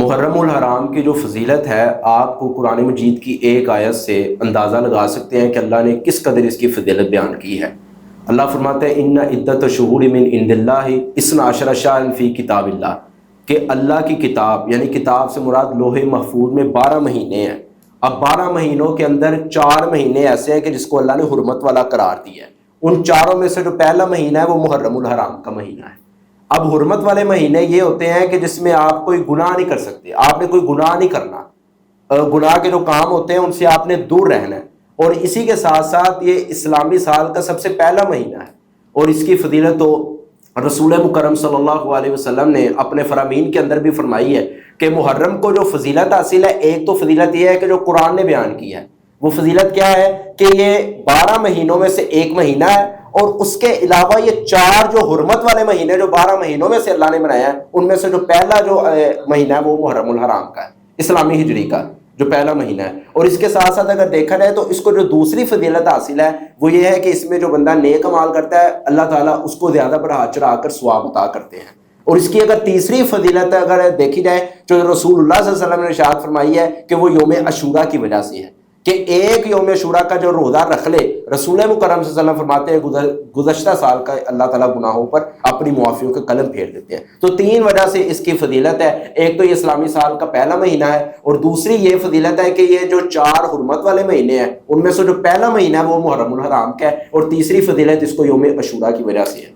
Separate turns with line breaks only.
محرم الحرام کی جو فضیلت ہے آپ کو قرآن مجید کی ایک آیت سے اندازہ لگا سکتے ہیں کہ اللہ نے کس قدر اس کی فضیلت بیان کی ہے۔ اللہ فرماتے ہیں ان عدت الشہور من عند اللہ اثنا عشر شہرا فی کتاب اللہ، کہ اللہ کی کتاب یعنی کتاب سے مراد لوح محفوظ میں 12 مہینے ہیں۔ اب 12 مہینوں کے اندر 4 مہینے ایسے ہیں کہ جس کو اللہ نے حرمت والا قرار دیا ہے۔ ان چاروں میں سے جو پہلا مہینہ ہے وہ محرم الحرام کا مہینہ ہے۔ اب حرمت والے مہینے یہ ہوتے ہیں کہ جس میں آپ کوئی گناہ نہیں کر سکتے، آپ نے کوئی گناہ نہیں کرنا، گناہ کے جو کام ہوتے ہیں ان سے آپ نے دور رہنا ہے، اور اسی کے ساتھ ساتھ یہ اسلامی سال کا سب سے پہلا مہینہ ہے، اور اس کی فضیلت تو رسول مکرم صلی اللہ علیہ وسلم نے اپنے فرامین کے اندر بھی فرمائی ہے کہ محرم کو جو فضیلت حاصل ہے، ایک تو فضیلت یہ ہے کہ جو قرآن نے بیان کی ہے، وہ فضیلت کیا ہے کہ یہ 12 مہینوں میں سے ایک مہینہ ہے، اور اس کے علاوہ یہ 4 جو حرمت والے مہینے جو 12 مہینوں میں سے اللہ نے بنایا ہے، ان میں سے جو پہلا جو مہینہ ہے وہ محرم الحرام کا ہے، اسلامی ہجری کا جو پہلا مہینہ ہے۔ اور اس کے ساتھ ساتھ اگر دیکھا جائے تو اس کو جو دوسری فضیلت حاصل ہے وہ یہ ہے کہ اس میں جو بندہ نیک عمال کرتا ہے اللہ تعالیٰ اس کو زیادہ بڑھا چڑھا کر ثواب عطا کرتے ہیں۔ اور اس کی اگر تیسری فضیلت اگر دیکھی جائے جو رسول اللہ صلی اللہ علیہ وسلم نے ارشاد فرمائی ہے کہ وہ یوم عاشوراء کی وجہ سے ہے، کہ ایک یوم عاشوراء کا جو روزہ رکھ لے، رسول مکرم صلی اللہ علیہ وسلم فرماتے ہیں گزشتہ سال کا اللہ تعالیٰ گناہوں پر اپنی معافیوں کے قلم پھیر دیتے ہیں۔ تو 3 وجہ سے اس کی فضیلت ہے، ایک تو یہ اسلامی سال کا پہلا مہینہ ہے، اور دوسری یہ فضیلت ہے کہ یہ جو 4 حرمت والے مہینے ہیں ان میں سے جو پہلا مہینہ ہے وہ محرم الحرام کا ہے، اور تیسری فضیلت اس کو یوم عاشوراء کی وجہ سے ہے۔